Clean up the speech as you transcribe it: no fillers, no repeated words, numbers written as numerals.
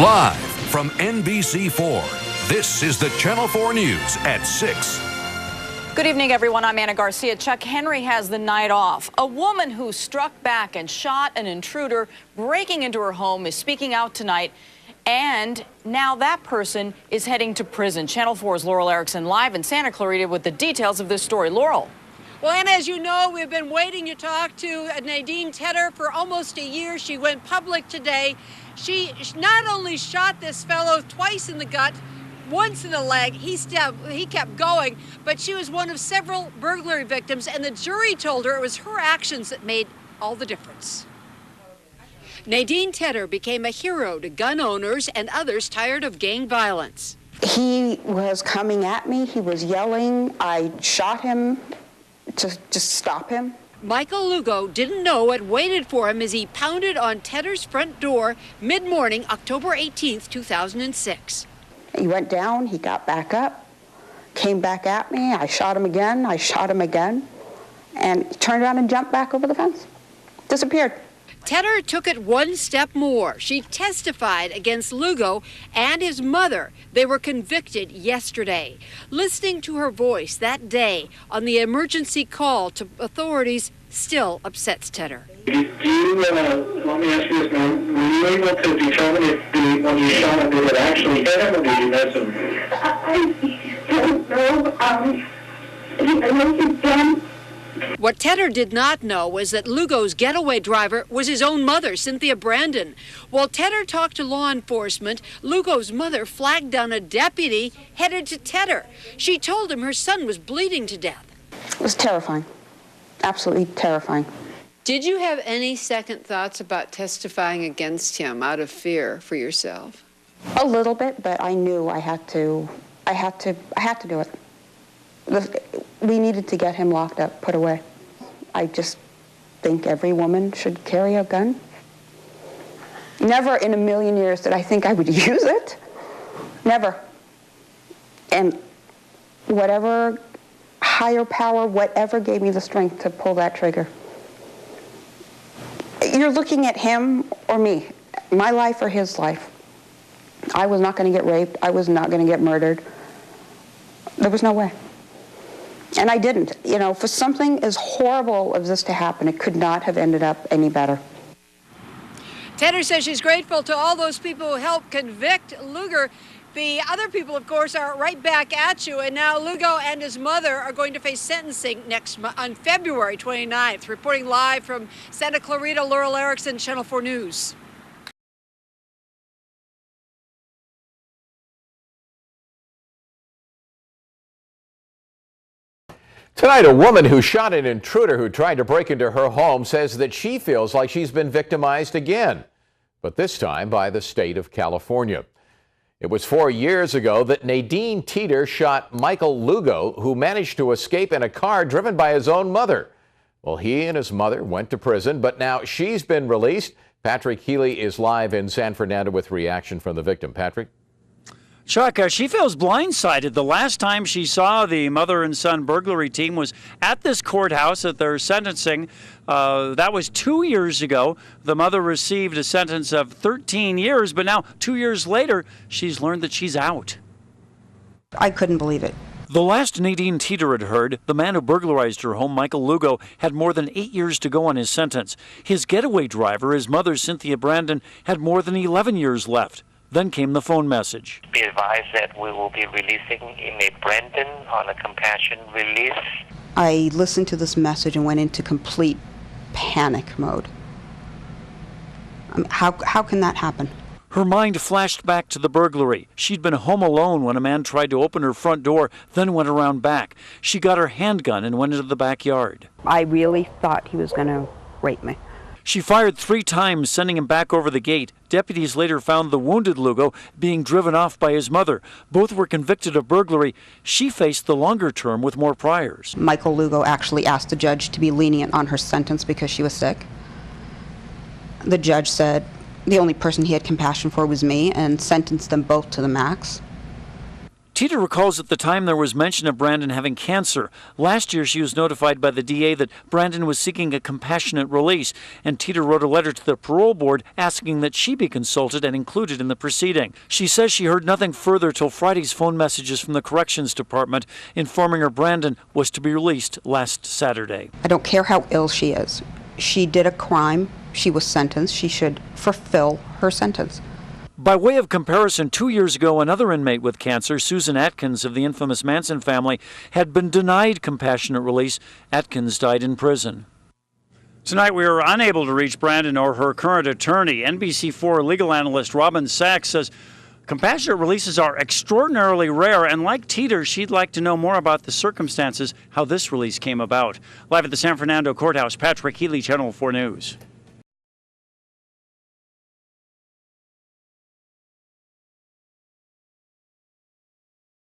Live from NBC4, this is the Channel 4 News at 6. Good evening, everyone. I'm Anna Garcia. Chuck Henry has the night off. A woman who struck back and shot an intruder breaking into her home is speaking out tonight. And now that person is heading to prison. Channel 4's Laurel Erickson live in Santa Clarita with the details of this story. Laurel. Well, Anna, as you know, we've been waiting to talk to Nadine Teter for almost a year. She went public today. She not only shot this fellow twice in the gut, once in the leg, he kept going, but she was one of several burglary victims, and the jury told her it was her actions that made all the difference. Nadine Teter became a hero to gun owners and others tired of gang violence. He was coming at me. He was yelling. I shot him to just stop him. Michael Lugo didn't know what waited for him as he pounded on Teter's front door mid-morning, October 18th, 2006. He went down, he got back up, came back at me. I shot him again, and he turned around and jumped back over the fence. Disappeared. Teter took it one step more. She testified against Lugo and his mother. They were convicted yesterday. Listening to her voice that day on the emergency call to authorities still upsets Teter. Let me ask you this, ma'am. Were you able to determine if when you shot him, did it actually hit him or did you miss him? I don't know. I know he's done. What Teter did not know was that Lugo's getaway driver was his own mother, Cynthia Brandon. While Teter talked to law enforcement, Lugo's mother flagged down a deputy headed to Teter. She told him her son was bleeding to death. It was terrifying. Absolutely terrifying. Did you have any second thoughts about testifying against him out of fear for yourself? A little bit, but I knew I had to do it. We needed to get him locked up, put away. I just think every woman should carry a gun. Never in a million years did I think I would use it. Never. And whatever higher power, whatever gave me the strength to pull that trigger. You're looking at him or me, my life or his life. I was not going to get raped. I was not going to get murdered. There was no way. And I didn't. You know, for something as horrible as this to happen, it could not have ended up any better. Teter says she's grateful to all those people who helped convict Lugo. The other people, of course, are right back at you, and now Lugo and his mother are going to face sentencing on February 29th. Reporting live from Santa Clarita, Laurel Erickson, Channel 4 News. Tonight, a woman who shot an intruder who tried to break into her home says that she feels like she's been victimized again, but this time by the state of California. It was 4 years ago that Nadine Teter shot Michael Lugo, who managed to escape in a car driven by his own mother. Well, he and his mother went to prison, but now she's been released. Patrick Healy is live in San Fernando with reaction from the victim. Patrick? Chuck, she feels blindsided. The last time she saw the mother and son burglary team was at this courthouse at their sentencing. That was 2 years ago. The mother received a sentence of 13 years, but now 2 years later, she's learned that she's out. I couldn't believe it. The last Nadine Teter had heard, the man who burglarized her home, Michael Lugo, had more than 8 years to go on his sentence. His getaway driver, his mother, Cynthia Brandon, had more than 11 years left. Then came the phone message. Be advised that we will be releasing inmate Brandon on a compassion release. I listened to this message and went into complete panic mode. How can that happen? Her mind flashed back to the burglary. She'd been home alone when a man tried to open her front door, then went around back. She got her handgun and went into the backyard. I really thought he was going to rape me. She fired 3 times, sending him back over the gate. Deputies later found the wounded Lugo being driven off by his mother. Both were convicted of burglary. She faced the longer term with more priors. Michael Lugo actually asked the judge to be lenient on her sentence because she was sick. The judge said the only person he had compassion for was me and sentenced them both to the max. Teter recalls at the time there was mention of Brandon having cancer. Last year, she was notified by the DA that Brandon was seeking a compassionate release, and Teter wrote a letter to the parole board asking that she be consulted and included in the proceeding. She says she heard nothing further till Friday's phone messages from the Corrections Department informing her Brandon was to be released last Saturday. I don't care how ill she is. She did a crime. She was sentenced. She should fulfill her sentence. By way of comparison, 2 years ago, another inmate with cancer, Susan Atkins of the infamous Manson family, had been denied compassionate release. Atkins died in prison. Tonight, we were unable to reach Brandon or her current attorney. NBC4 legal analyst Robin Sachs says compassionate releases are extraordinarily rare, and like Teter, she'd like to know more about the circumstances, how this release came about. Live at the San Fernando Courthouse, Patrick Healy, Channel 4 News.